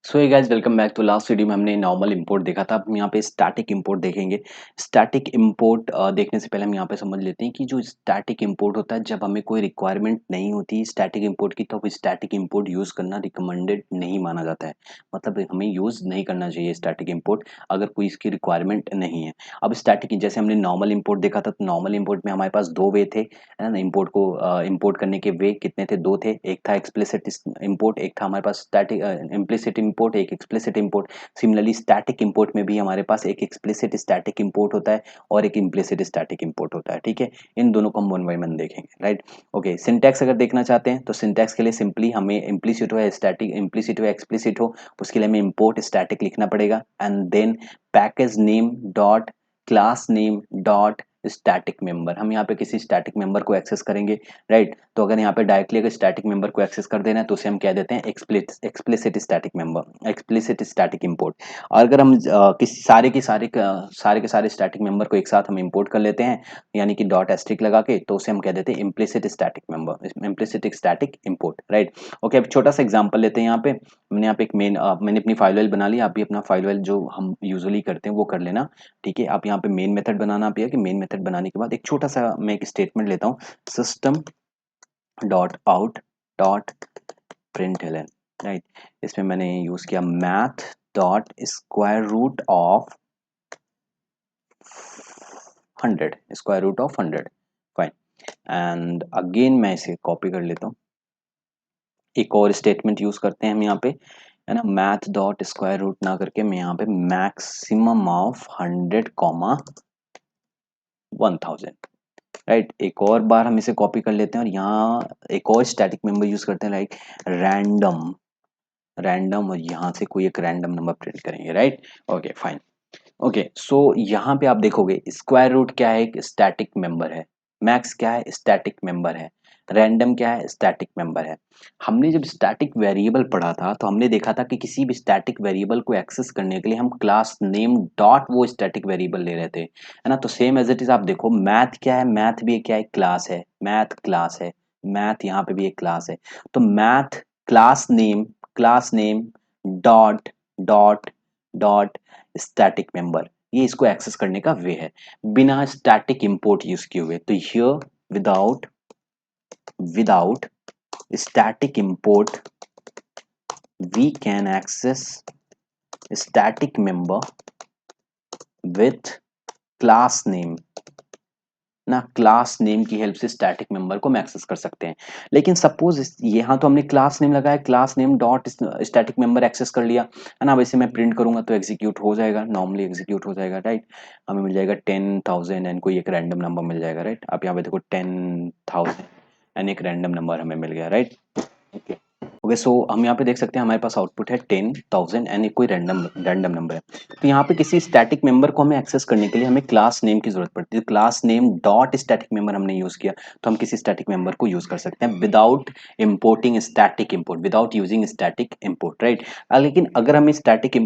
सो ये guys welcome back. तो last video में हमने नॉर्मल इंपोर्ट देखा था। अब हम यहाँ पे स्टैटिक इंपोर्ट देखेंगे। स्टैटिक इंपोर्ट देखने से पहले हम यहाँ पे समझ लेते हैं कि जो स्टैटिक इंपोर्ट होता है जब हमें कोई रिक्वायरमेंट नहीं होती स्टैटिक इंपोर्ट की, तो स्टैटिक इंपोर्ट यूज़ करना रिकमेंडेड नहीं माना जाता है। मतलब हमें यूज़ नहीं करना चाहिए स्टैटिक इंपोर्ट अगर कोई इसकी रिक्वायरमेंट नहीं है। अब स्टैटिक जैसे हमने नॉर्मल इंपोर्ट देखा था, तो नॉर्मल इंपोर्ट में हमारे पास दो वे थे, है ना। इंपोर्ट को इंपोर्ट करने के वे कितने थे? दो थे। एक था एक्सप्लिसिट इंपोर्ट, एक था हमारे पास स्टैटिक इम्प्लिसिट इंपोर्ट, एक explicit import. Similarly static import में भी हमारे पास एक एक्सप्लिसिट स्टैटिक इंपोर्ट होता है और एक इम्प्लिसिट स्टैटिक इंपोर्ट होता है। ठीक है, इन दोनों को हम वन बाय वन देखेंगे, राइट। ओके, सिंटैक्स अगर देखना चाहते हैं तो सिंटैक्स के लिए सिंपली हमें इम्प्लिसिट हो या स्टैटिक, इम्प्लिसिट हो या एक्सप्लिसिट हो, उसके लिए हमें इंपोर्ट स्टैटिक लिखना पड़ेगा and then package name dot class name dot static member. हम यहाँ पे किसी स्टैटिक मेंबर को एक्सेस करेंगे, राइट। तो अगर यहाँ पे डायरेक्टली अगर स्टैटिक मेंबर को एक्सेस कर देना है तो उसे हम कह देते हैं explicit static member, explicit static import. और अगर हम किसी सारे के सारे स्टैटिक मेंबर को एक साथ हम इंपोर्ट कर लेते हैं, यानी कि डॉट एस्ट्रिक लगा के, तो उसे हम कह देते हैं implicit static member, implicit static import, right. Okay, अब छोटा सा एग्जांपल लेते हैं। यहाँ पे हमने यहाँ पे एक मैंने अपनी फाइल वाइल बना ली। आप भी अपना फाइल वाइल जो हम यूजुअली करते हैं वो कर लेना। ठीक है, आप यहाँ पे मेन मेथड बनाना आप, कि मेन मेथड बनाने के बाद एक छोटा सा मैं एक स्टेटमेंट लेता हूँ, system dot out dot println, right. इसमें मैंने यूज किया math dot square root of 100, square root of 100, fine. And again मैं इसे कॉपी कर लेता हूँ। एक और स्टेटमेंट यूज करते हैं हम यहाँ पे, है ना। मैथ डॉट स्क्वायर रूट ना करके मैं यहाँ पे मैक्सिमम ऑफ 100 कॉमा 1000, राइट। एक और बार हम इसे कॉपी कर लेते हैं और यहाँ एक और स्टैटिक मेंबर यूज करते हैं, लाइक रैंडम, रैंडम, और यहाँ से कोई एक रैंडम नंबर प्रिंट करेंगे, राइट। Okay, fine. ओके, सो यहाँ पे आप देखोगे स्क्वायर रूट क्या है? एक स्टैटिक मेंबर है। मैक्स क्या है? स्टैटिक मेंबर है। रैंडम क्या है? स्टैटिक मेंबर है। हमने जब स्टैटिक वेरिएबल पढ़ा था तो हमने देखा था कि किसी भी स्टैटिक वेरिएबल को एक्सेस करने के लिए हम क्लास नेम डॉट वो स्टैटिक वेरिएबल ले रहे थे, है ना। तो सेम एज इट इज आप देखो, मैथ क्या है? मैथ भी क्या है? क्लास है। मैथ क्लास है। मैथ यहाँ पे भी एक क्लास है। तो math class name dot dot dot static member, ये इसको एक्सेस करने का वे है बिना स्टैटिक इंपोर्ट यूज किए हुए। तो here without without static import we can access static member with class name, ना क्लास नेम की हेल्प से स्टैटिक मेंबर को हम एक्सेस कर सकते हैं। लेकिन सपोज यहाँ तो हमने क्लास नेम लगाया, class name dot static member access कर लिया, है ना। वैसे मैं प्रिंट करूंगा तो एग्जीक्यूट हो जाएगा, नॉर्मली एग्जीक्यूट हो जाएगा, राइट। हमें मिल जाएगा 10,000 एंड कोई एक रैंडम नंबर मिल जाएगा, राइट। आप यहाँ पे देखो 10,000 एंड एक रैंडम नंबर हमें मिल गया, राइट। ओके, ओके, सो हम यहाँ पे देख सकते हैं हमारे पास आउटपुट है 10,000 एंड एक कोई रैंडम रैंडम नंबर है। तो यहाँ पे किसी स्टैटिक मेंबर को हमें एक्सेस करने के लिए हमें क्लास नेम की जरूरत पड़ती है। Class name dot static member हमने यूज किया, तो हम किसी स्टैटिक मेंबर को यूज कर सकते हैं without importing static import, without using static import, right. लेकिन अगर हमें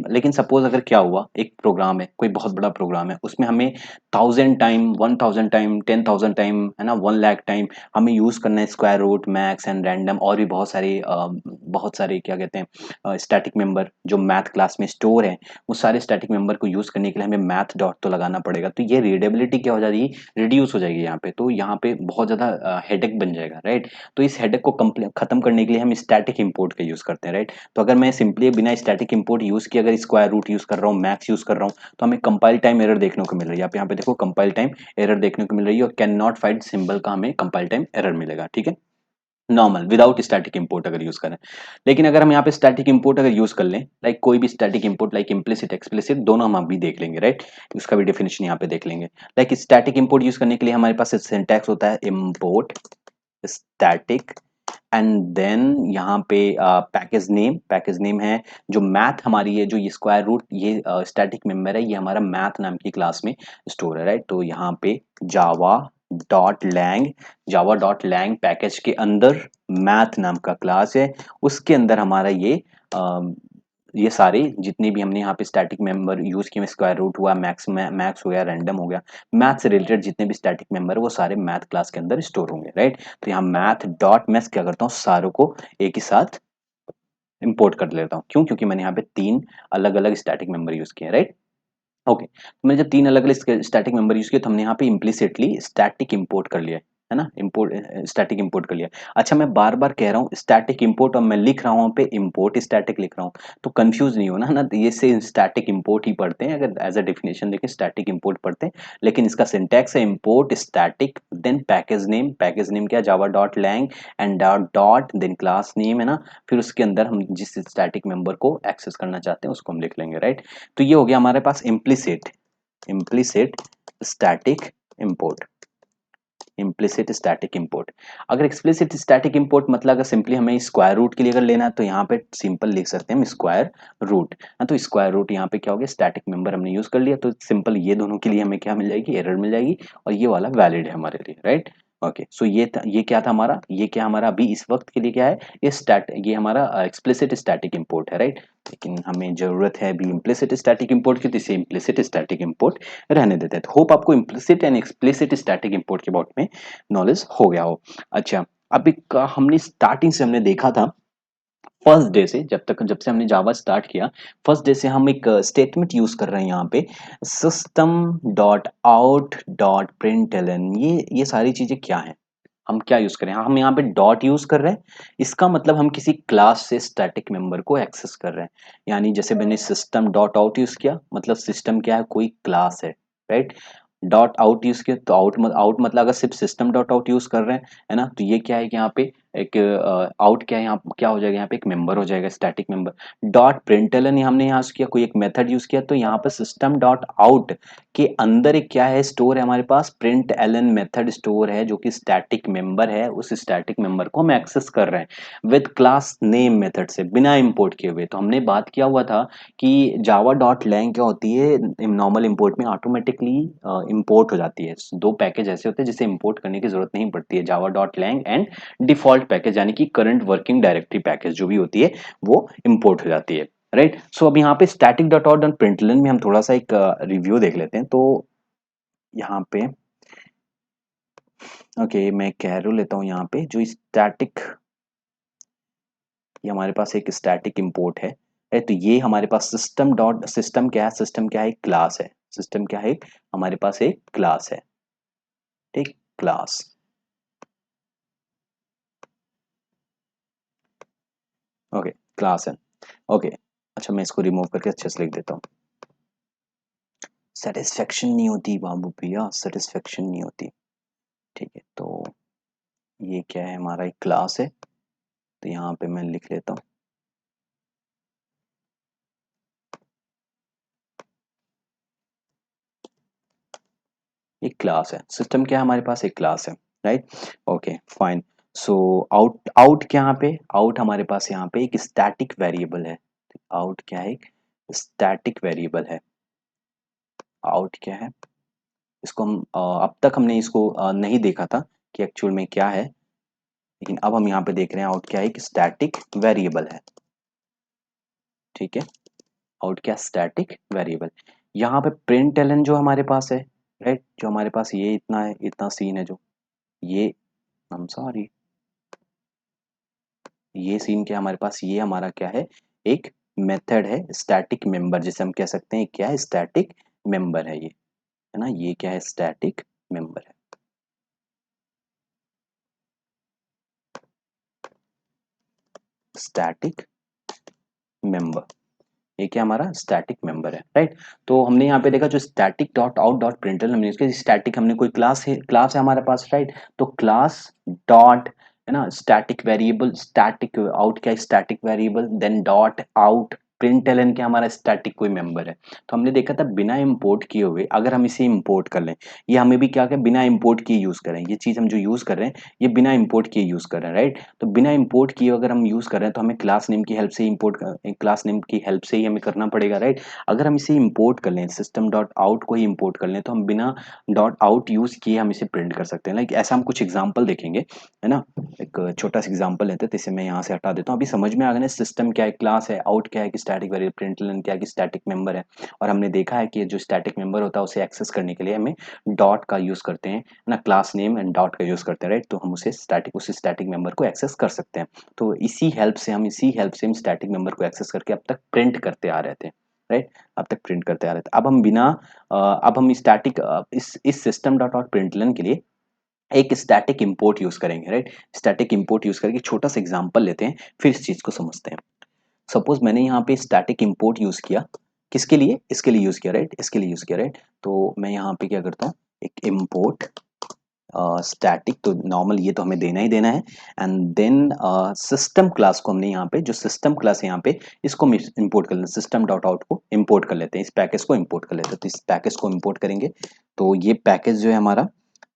लेकिन सपोज अगर क्या हुआ, एक प्रोग्राम है, कोई बहुत बड़ा प्रोग्राम है, उसमें हमें 1000 टाइम, 1000 टाइम, 10,000 टाइम, है ना, 1 लाख टाइम हमें यूज करना है square root, max and random और भी बहुत सारे क्या कहते हैं स्टैटिक मेंबर जो मैथ क्लास में स्टोर है। वो सारे स्टैटिक मेंबर को यूज करने के लिए हमें मैथ डॉट तो लगाना पड़ेगा। तो ये रीडेबिलिटी क्या हो जाती है? रिड्यूस हो जाएगी यहाँ पे। तो यहाँ पे बहुत ज्यादा हेडेक बन जाएगा, राइट। तो इस हेडेक को खत्म करने के लिए हम स्टैटिक इंपोर्ट का यूज करते हैं, राइट। तो अगर मैं सिंपली बिना स्टैटिक इंपोर्ट यूज किए अगर स्क्वायर रूट यूज कर रहा हूँ, मैक्स यूज कर रहा हूँ, तो हमें कंपाइल टाइम एरर देखने को मिल रही है। आप यहाँ पे देखो कंपाइल टाइम एरर देखने को मिल रही है और कैन नॉट फाइंड सिंबल का हमें कंपाइल टाइम एरर मिलेगा, ठीक है, नॉर्मल विदाउट स्टैटिक इंपोर्ट अगर यूज करें। लेकिन अगर हम यहाँ पे स्टैटिक इंपोर्ट अगर यूज कर लें, लाइक कोई भी static import, like implicit explicit, दोनों हम अभी देख लेंगे, राइट। उसका भी डेफिनेशन यहाँ पे देख लेंगे। लाइक स्टैटिक इंपोर्ट यूज करने के लिए हमारे पास सिंटैक्स होता है इंपोर्ट स्टैटिक एंड देन यहाँ पे पैकेज नेम है जो मैथ हमारी है, जो ये स्क्वायर रूट ये स्टैटिक मेंबर है, ये हमारा मैथ नाम की क्लास में स्टोर है, राइट। तो यहाँ पे जावा डॉट लैंग पैकेज के अंदर मैथ नाम का क्लास है, उसके अंदर हमारा ये सारे जितने भी हमने यहाँ पे स्टैटिक मेंबर यूज किए, स्क्वायर रूट हुआ, मैक्स हो गया, रैंडम हो गया, मैथ से रिलेटेड जितने भी स्टैटिक मेंबर वो सारे मैथ क्लास के अंदर स्टोर होंगे, राइट। तो यहाँ मैथ डॉट मैं क्या करता हूँ, सारों को एक ही साथ इंपोर्ट कर लेता हूँ। क्यों? क्योंकि मैंने यहाँ पे 3 अलग-अलग स्टैटिक मेंबर यूज़ किए हैं, राइट? ओके, तो मैंने जब 3 अलग-अलग स्टैटिक मेंबर यूज़ किए तो हमने यहाँ पे इम्प्लिसिटली स्टैटिक इंपोर्ट कर लिया है ना? स्टैटिक इंपोर्ट कर लिया। अच्छा, मैं बार-बार कह रहा हूँ स्टैटिक इंपोर्ट और मैं लिख रहा हूँ वहाँ पे इंपोर्ट स्टैटिक लिख रहा हूँ, तो कन्फ्यूज़ नहीं होना है ना, तो ये से स्टैटिक इंपोर्ट ही पढ़ते हैं, अगर एज़ अ डेफिनिशन देखें स्टैटिक इंपोर्ट पढ़ते हैं, लेकिन इसका सिंटैक्स है import static then package name क्या है Java dot lang and dot dot then class name है ना, फिर उसके अंदर हम जिस स्टैटिक मेंबर को एक्सेस करना चाहते हैं उसको हम लिख लेंगे, राइट? तो ये हो गया हमारे पास implicit static import, implicit static import. अगर एक्सप्लिसिट स्टैटिक इंपोर्ट मतलब अगर सिंपली हमें स्क्वायर रूट के लिए अगर लेना है तो यहाँ पे सिंपल लिख सकते हैं हम स्क्वायर रूट। हाँ, तो स्क्वायर रूट यहाँ पे क्या हो गया, स्टैटिक मेंबर हमने यूज कर लिया, तो सिंपल ये दोनों के लिए हमें क्या मिल जाएगी, एरर मिल जाएगी, और ये वाला वैलिड है हमारे लिए, राइट? ओके, सो ये क्या था हमारा, ये क्या हमारा अभी इस वक्त के लिए क्या है, ये हमारा एक्सप्लिसिट स्टैटिक इंपोर्ट है, राइट? लेकिन हमें जरूरत है अभी इम्प्लिसिट स्टैटिक इंपोर्ट की, तो इसे इम्प्लिसिट स्टैटिक इंपोर्ट रहने देते हैं। तो होप आपको implicit and explicit static import के बारे में नॉलेज हो गया हो। अच्छा, अभी हमने स्टार्टिंग से हमने देखा था, फर्स्ट डे से जब से हमने जावा स्टार्ट किया, फर्स्ट डे से हम एक स्टेटमेंट यूज कर रहे हैं यहाँ पे, system dot out dot println. ये सारी चीजें क्या है, हम क्या यूज करें, हम यहाँ पे डॉट यूज कर रहे हैं, इसका मतलब हम किसी क्लास से स्टैटिक मेंबर को एक्सेस कर रहे हैं। यानी जैसे मैंने सिस्टम डॉट आउट यूज किया, मतलब सिस्टम क्या है, कोई क्लास है, राइट? डॉट आउट यूज किया तो आउट मतलब अगर सिर्फ सिस्टम डॉट आउट यूज कर रहे हैं, है ना, तो ये क्या है कि यहाँ पे एक आउट क्या है, यहाँ क्या हो जाएगा, यहाँ पे एक मेंबर हो जाएगा, स्टैटिक मेंबर। डॉट प्रिंटलन हमने यहाँ किया, कोई एक मेथड यूज किया, तो यहाँ पे सिस्टम डॉट आउट के अंदर एक क्या है, स्टोर है हमारे पास, प्रिंट एलन मेथड स्टोर है, जो कि स्टैटिक मेंबर है, उस स्टैटिक मेंबर को हम एक्सेस कर रहे हैं विद क्लास नेम मेथड से, बिना इंपोर्ट किए हुए। तो हमने बात किया हुआ था कि जावा डॉट लैंग क्या होती है, नॉर्मल इंपोर्ट में ऑटोमेटिकली इंपोर्ट हो जाती है। दो पैकेज ऐसे होते हैं जिसे इंपोर्ट करने की जरूरत नहीं पड़ती है, Java dot lang and default package, यानी कि करंट वर्किंग डायरेक्टरी पैकेज जो भी होती है वो इंपोर्ट हो जाती है, राइट? सो अब यहाँ पे static dot out dot println में हम थोड़ा सा एक रिव्यू देख लेते हैं। तो यहाँ पे ओके, मैं कैरो लेता हूँ यहाँ पे, जो स्टैटिक, ये हमारे पास एक स्टैटिक इंपोर्ट है, तो ये हमारे पास सिस्टम क्या है, सिस्टम क्या है, एक क्लास है, सिस्टम क्या है, हमारे पास एक क्लास है, ठीक, क्लास, ओके, क्लास है, ओके। अच्छा, मैं इसको रिमूव करके अच्छे से लिख देता हूँ, सेटिस्फेक्शन नहीं होती बाबू भैया, सेटिस्फेक्शन नहीं होती, ठीक है? तो ये क्या है, हमारा एक क्लास है, तो यहाँ पे मैं लिख लेता हूँ, एक क्लास है, सिस्टम क्या है हमारे पास, एक क्लास है, right? Okay, fine. So out out क्या, यहाँ पे आउट हमारे पास यहाँ पे एक स्टैटिक वेरिएबल है, आउट क्या है, एक स्टैटिक वेरिएबल है, आउट क्या है, इसको हम अब तक हमने इसको नहीं देखा था कि एक्चुअल में क्या है, लेकिन अब हम यहाँ पे देख रहे हैं आउट क्या है, एक स्टैटिक वेरिएबल है, ठीक है? आउट क्या, स्टैटिक वेरिएबल। यहाँ पे प्रिंट एलन जो हमारे पास है, राइट, जो हमारे पास ये इतना है, इतना सीन है, जो ये, हम सॉरी, ये सीन क्या हमारे पास, ये हमारा क्या है, एक मेथड है, स्टैटिक मेंबर जिसे हम कह सकते हैं, क्या है, स्टैटिक मेंबर है ये, है ना, ये क्या है, स्टैटिक मेंबर है, स्टैटिक मेंबर, ये क्या हमारा स्टैटिक मेंबर है, राइट? तो हमने यहाँ पे देखा जो static dot out dot println, हमने इसके स्टैटिक, हमने कोई क्लास है हमारे पास, राइट? तो क्लास डॉट, है ना, स्टैटिक वेरिएबल, स्टैटिक आउट क्या, static variable, then dot out println क्या, हमारा स्टैटिक कोई मेंबर है। तो हमने देखा था बिना इंपोर्ट किए हुए अगर हम इसे इंपोर्ट कर लें, ये हमें भी क्या क्या बिना इंपोर्ट किए यूज करें, ये चीज हम जो यूज कर रहे हैं ये बिना इंपोर्ट किए यूज कर रहे हैं, राइट? तो बिना इंपोर्ट किए अगर हम यूज कर रहे हैं तो हमें क्लास नेम की हेल्प से इंपोर्ट, क्लास नेम की हेल्प से ही हमें करना पड़ेगा, राइट? अगर हम इसे इंपोर्ट कर लें, सिस्टम डॉट आउट को ही इंपोर्ट कर लें, तो हम बिना डॉट आउट यूज किए हम इसे प्रिंट कर सकते हैं, लाइक ऐसा हम कुछ एग्जाम्पल देखेंगे, है ना? एक छोटा सा एग्जाम्पल लेते हैं, तो इसे मैं यहाँ से हटा देता हूँ, अभी समझ में आ गया ना, सिस्टम क्या है, क्लास है, आउट क्या है, स्टैटिक वेरिएबल प्रिंटलन क्या कि स्टैटिक मेंबर है, और हमने देखा है कि जो स्टैटिक मेंबर होता है उसे एक्सेस करने के लिए हमें डॉट का यूज करते हैं ना, क्लास नेम एंड डॉट का यूज करते हैं, राइट। तो हम उसे स्टैटिक मेंबर को एक्सेस कर सकते हैं। तो इसी हेल्प से हम स्टैटिक मेंबर को एक्सेस करके अब तक प्रिंट करते आ रहे थे, राइट। अब तक प्रिंट करते आ रहे थे। अब हम बिना अब हम स्टैटिक इस सिस्टम डॉट आउट प्रिंटलन के लिए एक स्टैटिक इंपोर्ट यूज करेंगे, राइट। स्टैटिक इंपोर्ट यूज करके छोटा सा एग्जांपल लेते हैं, फिर इस चीज को समझते हैं। सपोज मैंने यहाँ पे स्टैटिक इंपोर्ट यूज किया, किसके लिए, इसके लिए यूज किया, राइट, इसके लिए यूज किया, राइट। तो मैं यहाँ पे क्या करता हूँ, एक इंपोर्ट स्टैटिक, तो नॉर्मल ये तो हमें देना ही देना है, एंड देन सिस्टम क्लास को हमने यहाँ पे, जो सिस्टम क्लास है यहाँ पे, इसको हम इंपोर्ट कर लेते हैं, सिस्टम डॉट आउट को इंपोर्ट कर लेते हैं, इस पैकेज को इंपोर्ट कर लेते हैं। तो इस पैकेज को इंपोर्ट करेंगे, तो ये पैकेज जो है हमारा,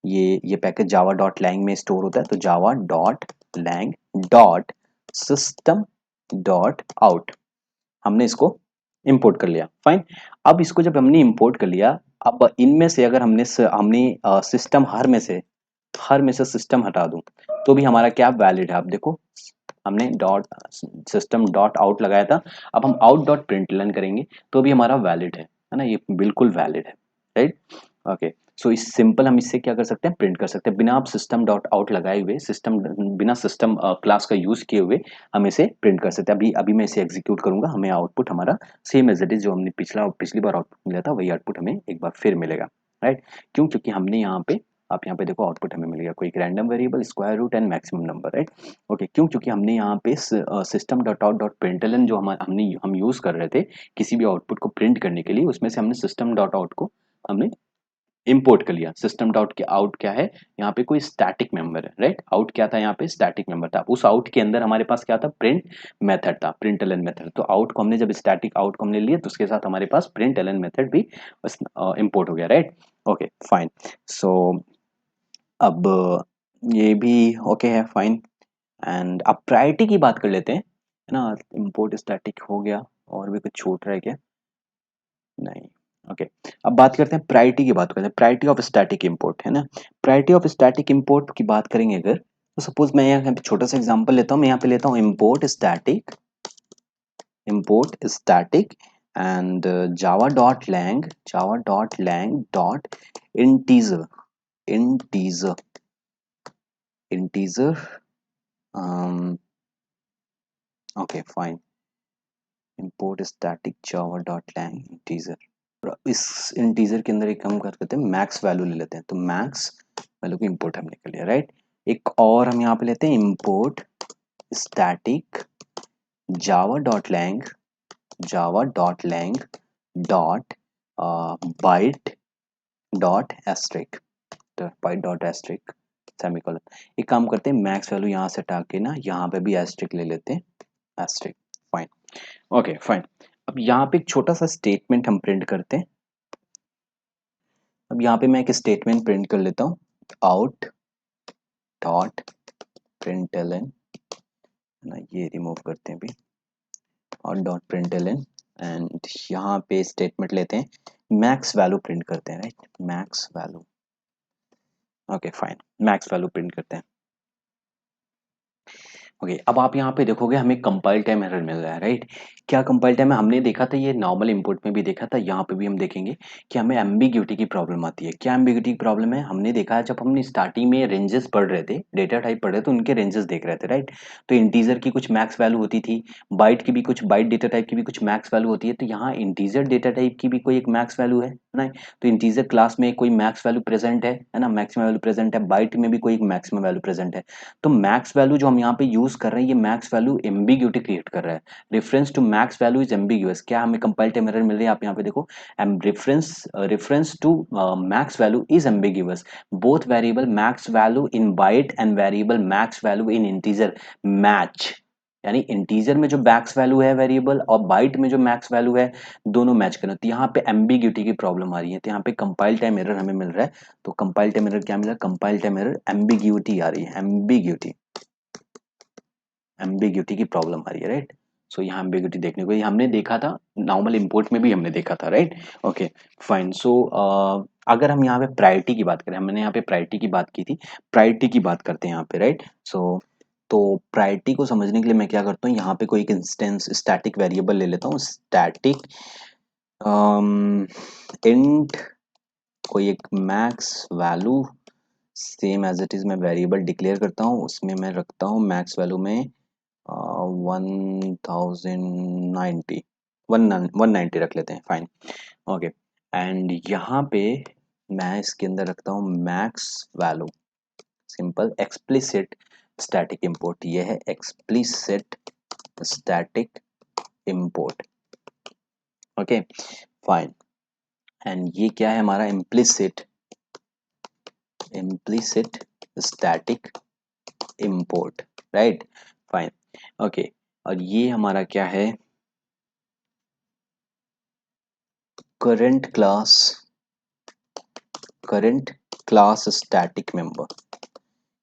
ये पैकेज जावा डॉट लैंग में स्टोर होता है। तो Java dot lang dot system dot out, हमने इसको इंपोर्ट कर लिया, फाइन। अब इसको जब हमने इंपोर्ट कर लिया, अब इनमें से अगर हमने सिस्टम हर में से सिस्टम हटा दूं, तो भी हमारा क्या वैलिड है। आप देखो, हमने डॉट सिस्टम डॉट आउट लगाया था, अब हम आउट डॉट प्रिंटलन करेंगे तो भी हमारा वैलिड है ना, ये बिल्कुल वैलिड है, राइट। ओके, सो इस सिंपल हम इससे क्या कर सकते हैं, प्रिंट कर सकते हैं बिना आप सिस्टम डॉट आउट लगाए हुए, बिना सिस्टम क्लास का यूज किए हुए हम इसे प्रिंट कर सकते हैं। अभी अभी मैं इसे एग्जीक्यूट करूंगा, हमें आउटपुट हमारा सेम एज इट इज, जो हमने पिछली बार आउटपुट मिला था वही आउटपुट हमें एक बार फिर मिलेगा, राइट। क्यों, क्योंकि हमने यहाँ पे, आप यहाँ पे देखो आउटपुट हमें मिलेगा कोई random variable, square root and maximum number, right. Okay, क्यों, क्योंकि हमने यहाँ पे system dot out dot println जो हम यूज कर रहे थे किसी भी आउटपुट को प्रिंट करने के लिए, उसमें से हमने सिस्टम डॉट आउट को हमने इंपोर्ट कर लिया। सिस्टम डॉट के आउट क्या है, यहाँ पे कोई स्टैटिक मेंबर है, राइट। आउट क्या था, यहाँ पे स्टैटिक मेंबर था। उस आउट के अंदर हमारे पास क्या था, प्रिंट मेथड था, प्रिंट एलन मेथड। तो आउट को हमने जब स्टैटिक आउट को हमने लिया, तो उसके साथ हमारे पास प्रिंट एलन मेथड भी इंपोर्ट हो गया, राइट। Okay fine. सो अब ये भी ओके है, फाइन। एंड अब प्रायोरिटी की बात कर लेते हैं, है ना। इंपोर्ट स्टैटिक हो गया, और भी कुछ छूट रहा है क्या, नहीं। ओके, अब बात करते हैं प्रायोरिटी की, बात करते हैं प्रायोरिटी ऑफ स्टैटिक इंपोर्ट, है ना। प्रायोरिटी ऑफ स्टैटिक इंपोर्ट की बात करेंगे अगर, तो सपोज मैं यहाँ पे छोटा सा एग्जांपल लेता हूँ, मैं यहाँ पे लेता हूँ import static and Java dot lang dot integer integer integer okay fine, import static Java dot lang integer. इस इंटीजर के अंदर एक काम कर लेते हैं, मैक्स वैल्यू ले लेते हैं, तो मैक्स वैल्यू को इंपोर्ट हमने कर लिया, राइट। एक और हम यहाँ पे लेते हैं import static Java dot lang dot byte dot asterisk byte dot asterisk semicolon. एक काम करते हैं, मैक्स वैल्यू यहाँ से हटा के ना यहाँ पे भी एस्ट्रिक ले लेते हैं, एस्ट्रिक, फाइन। Okay fine. अब यहाँ पे एक छोटा सा स्टेटमेंट हम प्रिंट करते हैं। अब यहाँ पे मैं एक स्टेटमेंट प्रिंट कर लेता हूँ, आउट डॉट प्रिंटलन, ना ये रिमूव करते हैं अभी, और डॉट प्रिंटलन, एंड यहाँ पे स्टेटमेंट लेते हैं, मैक्स वैल्यू प्रिंट करते हैं, right, max value. Okay fine, max value print करते हैं। ओके, अब आप यहाँ पे देखोगे हमें कंपाइल टाइम एरर मिल रहा है, राइट। क्या कंपाइल टाइम है, हमने देखा था ये नॉर्मल इंपोर्ट में भी देखा था, यहाँ पे भी हम देखेंगे कि हमें एम्बिग्यूटी की प्रॉब्लम आती है। क्या एम्बिग्यूटी की प्रॉब्लम है, हमने देखा है जब हमने स्टार्टिंग में रेंजेस पढ़ रहे थे, डेटा टाइप पढ़ रहे थे, तो उनके रेंजेस देख रहे थे, राइट। तो इंटीजर की कुछ मैक्स वैल्यू होती थी, बाइट की भी कुछ, बाइट डेटा टाइप की भी कुछ मैक्स वैल्यू होती है, तो यहाँ इंटीजर डेटा टाइप की भी कोई एक मैक्स वैल्यू है ना। तो इंटीजर क्लास में कोई मैक्स वैल्यू प्रेजेंट है ना, मैक्सिमम वैल्यू प्रेजेंट है, बाइट में भी कोई एक मैक्सिमम वैल्यू प्रेजेंट है। तो मैक्स वैल्यू जो हम यहाँ पे यूज कर रहे हैं, ये मैक्स वैल्यू एम्बिग्यूटी क्रिएट कर रहा है। Reference to max value is ambiguous, क्या हमें कंपाइल टाइम एरर मिल रही है, आप यहाँ पे देखो, reference to max value is ambiguous, both variable max value in byte and variable max value in integer match, यानी इंटीजर में जो मैक्स वैल्यू है वेरिएबल और बाइट में जो मैक्स वैल्यू है, दोनों मैच करना। तो यहाँ पे एम्बिग्यूटी की प्रॉब्लम आ रही है, तो यहाँ पे कंपाइल टाइम एरर हमें मिल रहा है। तो कंपाइल टाइम एरर क्या मिला, कंपाइल टाइम एरर एम्बिग्यूटी आ रही है, एम्बिग्यूटी की प्रॉब्लम आ रही है, राइट। सो यहाँ एम्बिग्यूटी देखने को, ये हमने देखा था नॉर्मल इंपोर्ट में भी हमने देखा था, राइट। Okay fine. सो अगर हम यहाँ पे प्रायोरिटी की बात करें, हमने यहाँ पे प्रायोरिटी की बात की थी, प्रायोरिटी की बात करते हैं यहाँ पे, राइट। सो तो प्रायोरिटी को समझने के लिए मैं क्या करता हूँ, यहाँ पे कोई एक इंस्टेंस स्टैटिक वेरिएबल ले लेता हूँ, स्टैटिक इंट कोई एक max value, same as it is मैं वेरिएबल डिक्लेयर करता हूँ, उसमें मैं रखता हूँ मैक्स वैल्यू में 1090 190 रख लेते हैं, फाइन, ओके। एंड यहाँ पे मैं इसके अंदर रखता हूँ max value, simple explicit static import, ये है explicit static import, okay fine. And ये क्या है हमारा, implicit static import, right, fine, okay. और ये हमारा क्या है, current class static member.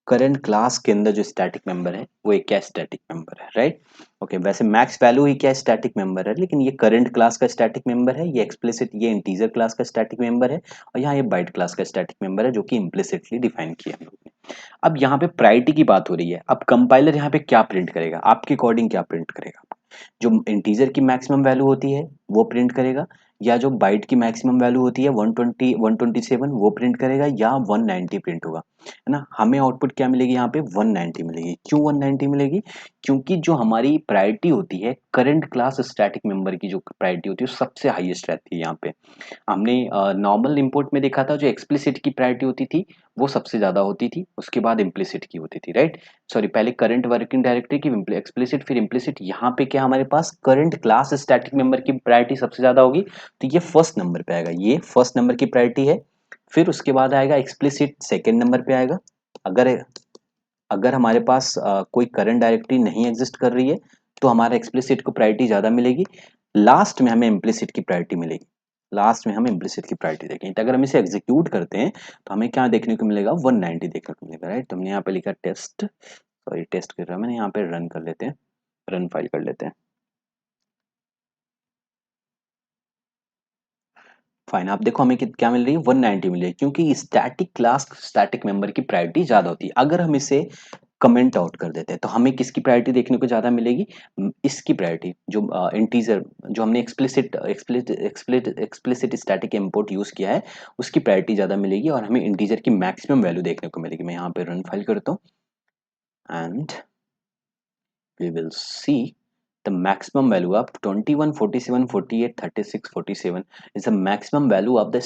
Current class के अंदर जो स्टैटिक मेंबर है वो एक क्या स्टैटिक मेंबर है, राइट, ओके। वैसे मैक्स वैल्यू ही क्या स्टैटिक मेंबर है, लेकिन ये करंट क्लास का स्टैटिक मेंबर है, ये एक्सप्लिसिट ये इंटीजर क्लास का स्टैटिक मेंबर है, और यहाँ ये बाइट क्लास का स्टैटिक मेंबर है जो कि इम्प्लिसिटली डिफाइन किया हम लोग ने। अब यहाँ पे प्रायोरिटी की बात हो रही है, अब कंपाइलर यहाँ पे क्या प्रिंट करेगा, आपके अकॉर्डिंग क्या प्रिंट करेगा, जो इंटीजर की मैक्सिमम वैल्यू होती है वो प्रिंट करेगा, या जो बाइट की मैक्सिमम वैल्यू होती है 120 127 वो प्रिंट करेगा, या 190 प्रिंट होगा, है ना। हमें आउटपुट क्या मिलेगी यहाँ पे, 190 मिलेगी। क्यों 190 मिलेगी, क्योंकि जो हमारी प्रायोरिटी होती है करंट क्लास स्टैटिक मेंबर की, जो प्रायोरिटी होती है वो सबसे हाईएस्ट रहती है यहाँ पे। हमने नॉर्मल इंपोर्ट में देखा था जो एक्सप्लिसिट की प्रायोरिटी होती थी वो सबसे ज्यादा होती थी, उसके बाद इम्प्लिसिट की होती थी, राइट। सॉरी, पहले करंट वर्किंग डायरेक्टरी की एक्सप्लिसिट फिर इम्प्लिसिट। यहाँ पे क्या हमारे पास करंट क्लास स्टैटिक मेंबर की प्रायोरिटी सबसे ज्यादा होगी, तो ये फर्स्ट नंबर पे आएगा, ये फर्स्ट नंबर की प्रायोरिटी है। फिर उसके बाद आएगा एक्सप्लिसिट सेकेंड नंबर पे आएगा। अगर अगर हमारे पास कोई करंट डायरेक्टरी नहीं एग्जिस्ट कर रही है तो हमारा एक्सप्लिसिट को प्रायोरिटी ज्यादा मिलेगी, लास्ट में हमें इम्प्लिसिट की प्रायोरिटी मिलेगी, लास्ट में हम इम्प्लिसिट की प्रायोरिटी देखेंगे। तो अगर हम इसे एग्जीक्यूट करते हैं तो हमें क्या देखने को मिलेगा, 190 देखने को मिलेगा, राइट। तो हमने यहाँ पे लिखा टेस्ट, सॉरी टेस्ट कर रहा है मैंने, यहाँ पे रन कर लेते हैं, रन फाइल कर लेते हैं, फाइन। आप देखो हमें क्या मिल रही है, 190 मिल रही है, क्योंकि स्टैटिक क्लास स्टैटिक मेंबर की प्रायोरिटी ज्यादा होती है। अगर हम इसे कमेंट आउट कर देते हैं तो हमें किसकी प्रायोरिटी देखने को ज्यादा मिलेगी, इसकी प्रायोरिटी जो इंटीजर जो हमने एक्सप्लिसिट स्टैटिक इंपोर्ट यूज किया है उसकी प्रायोरिटी ज्यादा मिलेगी, और हमें इंटीजर की मैक्सिमम वैल्यू देखने को मिलेगी। मैं यहाँ पे रन फाइल करता हूँ and we will see the maximum value of 21 47 48 36 47 is the maximum value of the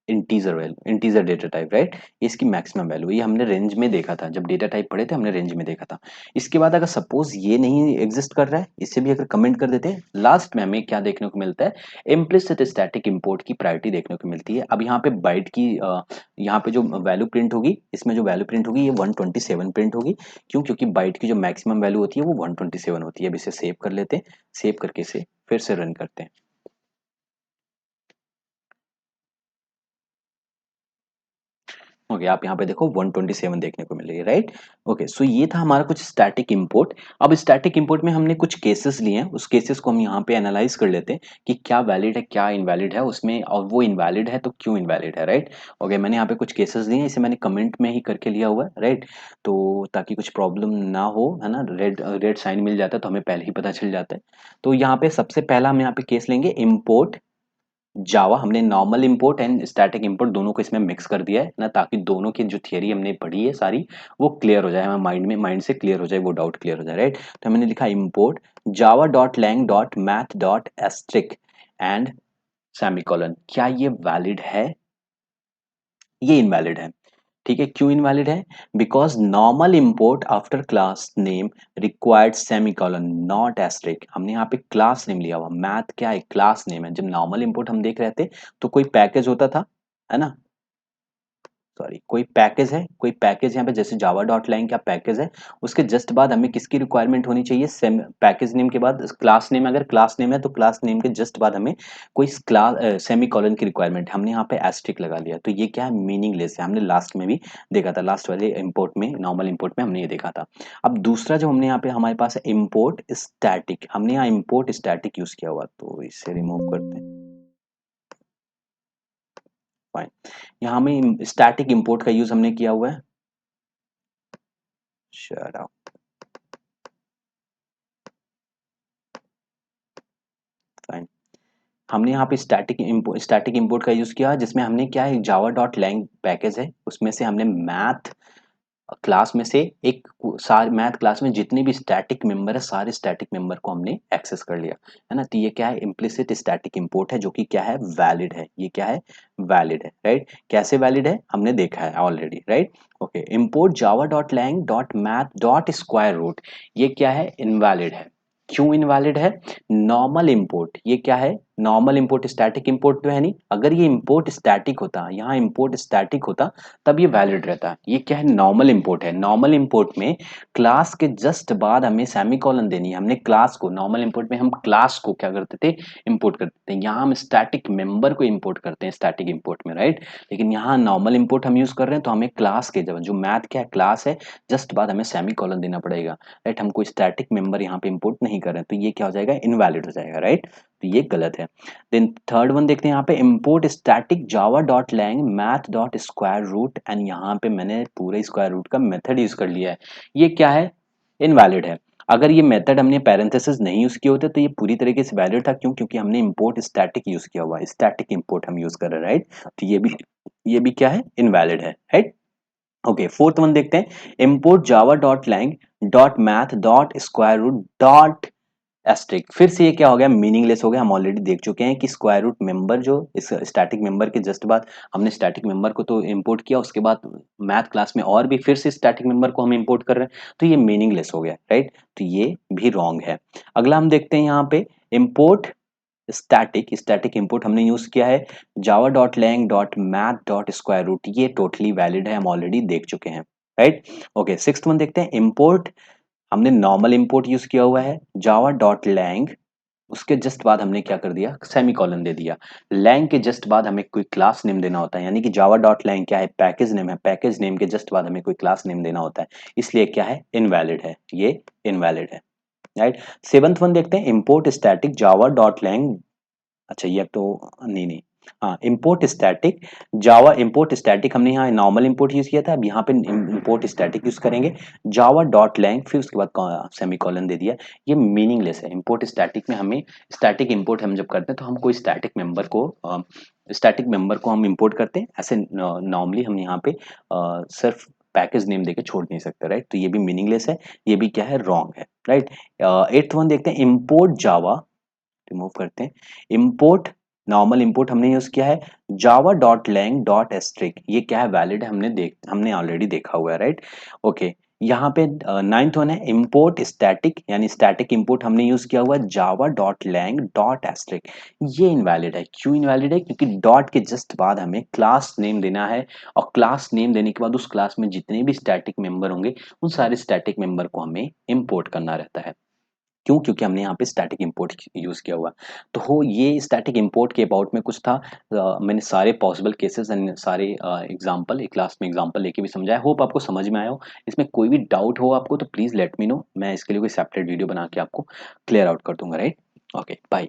integer data type, right। इसकी मैक्सिमम वैल्यू ये हमने रेंज में देखा था, जब डेटा टाइप पढ़े थे हमने रेंज में देखा था। इसके बाद अगर सपोज ये नहीं एग्जिस्ट कर रहा है, इसे भी अगर कमेंट कर देते हैं, लास्ट में हमें क्या देखने को मिलता है, इम्प्लिसिट स्टैटिक इंपोर्ट की प्रायोरिटी देखने को मिलती है। अब यहाँ पे बाइट की यहाँ पे जो वैल्यू प्रिंट होगी, इसमें जो वैल्यू प्रिंट होगी ये 127 प्रिंट होगी। क्यों, क्योंकि बाइट की जो मैक्सिमम वैल्यू होती है वो 127 होती है। अब इसे सेव कर लेते हैं, सेव करके इसे फिर से रन करते हैं। ओके, आप यहाँ पे देखो 127 देखने को मिल रही है, राइट। ओके, सो ये था हमारा कुछ स्टैटिक इंपोर्ट। अब स्टैटिक इंपोर्ट में हमने कुछ केसेस लिए हैं, उस केसेस को हम यहाँ पे एनालाइज कर लेते हैं कि क्या वैलिड है क्या इनवैलिड है उसमें, और वो इनवैलिड है तो क्यों इनवैलिड है, राइट। ओके, मैंने यहाँ पे कुछ केसेस लिए हैं, इसे मैंने कमेंट में ही करके लिया हुआ है, राइट। तो ताकि कुछ प्रॉब्लम ना हो, है ना, रेड रेड साइन मिल जाता है तो हमें पहले ही पता चल जाता है। तो यहाँ पे सबसे पहला हम यहाँ पे केस लेंगे, इम्पोर्ट जावा। हमने normal import and static import दोनों को इसमें मिक्स कर दिया है ना, ताकि दोनों की जो थियरी हमने पढ़ी है सारी वो क्लियर हो जाए, हमारे माइंड से क्लियर हो जाए, वो डाउट क्लियर हो जाए, राइट। तो मैंने लिखा import Java dot lang dot math dot asterisk and semicolon. क्या ये वैलिड है, ये इनवैलिड है, ठीक है। क्यों इनवैलिड है, because normal import after class name required semicolon not asterisk. हमने यहाँ पे क्लास नेम लिया हुआ, मैथ क्या है, क्लास नेम है। जब नॉर्मल इंपोर्ट हम देख रहे थे तो कोई पैकेज होता था, है ना, सॉरी कोई पैकेज है, कोई पैकेज यहाँ पे जैसे जावा डॉट लाइन का पैकेज है, उसके जस्ट बाद हमें किसकी रिक्वायरमेंट होनी चाहिए, सेम पैकेज नेम के बाद क्लास नेम, अगर क्लास नेम है तो क्लास नेम के जस्ट बाद हमें कोई क्लास सेमी कॉलन की रिक्वायरमेंट। हमने यहाँ पे एस्ट्रिक लगा लिया, तो ये क्या है, मीनिंगलेस है। हमने लास्ट में भी देखा था, लास्ट वाले इंपोर्ट में, नॉर्मल इंपोर्ट में हमने ये देखा था। अब दूसरा जो हमने यहाँ पे हमारे पास है इम्पोर्ट स्टैटिक, हमने यहाँ इम्पोर्ट स्टैटिक यूज किया हुआ, तो इसे रिमूव करते हैं, फाइन। यहाँ में स्टैटिक इंपोर्ट का यूज हमने किया हुआ है, शट अप, हमने यहाँ पे स्टैटिक इंपोर्ट का यूज किया, जिसमें हमने क्या है, जावा डॉट लैंग पैकेज है, उसमें से हमने मैथ क्लास में से एक सारे मैथ क्लास में जितने भी स्टैटिक मेंबर है, सारे स्टैटिक मेंबर को हमने एक्सेस कर लिया, है ना। तो ये क्या है, इम्प्लिसिट स्टैटिक इंपोर्ट है, जो कि क्या है, वैलिड है। ये क्या है, वैलिड है, राइट। कैसे वैलिड है हमने देखा है already, right. Okay, import Java dot lang dot math dot square root, ये क्या है, इनवैलिड है। क्यों इनवैलिड है? नॉर्मल इंपोर्ट, ये क्या है, नॉर्मल इंपोर्ट, स्टैटिक इंपोर्ट तो है नहीं। अगर ये इंपोर्ट स्टैटिक होता, यहाँ इंपोर्ट स्टैटिक होता, तब ये वैलिड रहता है। ये क्या है, नॉर्मल इंपोर्ट है। नॉर्मल इंपोर्ट में क्लास के जस्ट बाद हमें सेमीकोलन देनी है। हमने क्लास को, नॉर्मल इंपोर्ट में हम क्लास को क्या करते थे, इंपोर्ट करते थे। यहाँ हम स्टैटिक मेंबर को इंपोर्ट करते हैं स्टैटिक इंपोर्ट में, राइट। लेकिन यहाँ नॉर्मल इंपोर्ट हम यूज कर रहे हैं, तो हमें क्लास के, जब जो मैथ क्या है, क्लास है, जस्ट बाद हमें सेमीकोलन देना पड़ेगा, राइट। हम कोई स्टैटिक मेंबर यहाँ पे इंपोर्ट नहीं कर रहे हैं, तो ये क्या हो जाएगा, इनवैलिड हो जाएगा, राइट। तो ये गलत है। देन थर्ड वन देखते हैं यहाँ पे, import static Java dot lang math dot square root, and यहाँ पे मैंने पूरे स्क्वायर रूट का मेथड यूज कर लिया है। ये क्या है, इनवैलिड है। अगर ये मेथड हमने पैरेंथेसिस नहीं यूज किए होते, तो ये पूरी तरीके से वैलिड था। क्यों? क्योंकि हमने इंपोर्ट स्टैटिक यूज किया हुआ है, स्टैटिक इंपोर्ट हम यूज कर रहे हैं, राइट। तो ये भी क्या है, इनवैलिड है, राइट। ओके, फोर्थ वन देखते हैं, import Java dot lang dot math dot square root dot asterisk. फिर से ये क्या हो गया, मीनिंगलेस हो गया। हम ऑलरेडी देख चुके हैं कि स्क्वायर रूट मेंबर, जो इस स्टैटिक मेंबर के जस्ट बाद हमने स्टैटिक मेंबर को तो इंपोर्ट किया, उसके बाद मैथ क्लास में और भी फिर से स्टैटिक मेंबर को हम इंपोर्ट कर रहे हैं, तो ये मीनिंगलेस हो गया, राइट। तो ये भी रॉन्ग है। अगला हम देखते हैं यहाँ पे, इंपोर्ट स्टैटिक इंपोर्ट हमने यूज किया है Java dot lang dot math dot square root, ये टोटली वैलिड है, हम ऑलरेडी देख चुके हैं, राइट। ओके, सिक्स्थ वन देखते हैं, इंपोर्ट हमने नॉर्मल इंपोर्ट यूज किया हुआ है जावा डॉट लैंग, उसके जस्ट बाद हमने क्या कर दिया, सेमीकोलन दे दिया। लैंग के जस्ट बाद हमें कोई क्लास नेम देना होता है, यानी कि जावा डॉट लैंग क्या है, पैकेज नेम है, पैकेज नेम के जस्ट बाद हमें कोई क्लास नेम देना होता है, इसलिए क्या है, इनवैलिड है, ये इनवैलिड है, राइट। सेवंथ वन देखते हैं, import static Java dot lang, अच्छा ये तो नहीं नहीं, हाँ, import static Java, import static हमने यहाँ नॉर्मल इंपोर्ट यूज किया था, अब यहाँ पे इंपोर्ट स्टैटिक यूज करेंगे जावा डॉट लैंग, फिर उसके बाद सेमीकोलन दे दिया। ये मीनिंगलेस है। इंपोर्ट स्टैटिक में हमें, स्टैटिक इंपोर्ट हम जब करते हैं, तो हम कोई स्टैटिक मेंबर को हम इंपोर्ट करते हैं, ऐसे नॉर्मली हम यहाँ पे सिर्फ पैकेज नेम देके छोड़ नहीं सकते, राइट। तो ये भी मीनिंगलेस है, ये भी क्या है, रॉन्ग है, राइट। एट्थ वन देखते हैं, इंपोर्ट जावा, रिमूव करते हैं, इंपोर्ट नॉर्मल इंपोर्ट हमने यूज किया है Java dot lang dot asterisk, ये क्या है, वैलिड है, हमने ऑलरेडी देखा हुआ है, राइट। ओके, यहाँ पे नाइन्थ वन है, इंपोर्ट स्टैटिक, यानी स्टैटिक इंपोर्ट हमने यूज किया हुआ है Java dot lang dot asterisk, ये इनवैलिड है। क्यों इनवैलिड है? क्योंकि डॉट के जस्ट बाद हमें क्लास नेम देना है, और क्लास नेम देने के बाद उस क्लास में जितने भी स्टैटिक मेंबर होंगे, उन सारे स्टैटिक मेंबर को हमें इंपोर्ट करना रहता है। क्यों? क्योंकि हमने यहाँ पे स्टैटिक इंपोर्ट यूज किया हुआ। तो हो, ये स्टैटिक इंपोर्ट के अबाउट में कुछ था। मैंने सारे पॉसिबल केसेस एंड सारे एग्जांपल एक क्लास में एग्जांपल लेके भी समझाया। होप आपको समझ में आया हो। इसमें कोई भी डाउट हो आपको, तो प्लीज लेट मी नो, मैं इसके लिए कोई सेपरेट वीडियो बना के आपको क्लियर आउट कर दूंगा, राइट। Okay, bye.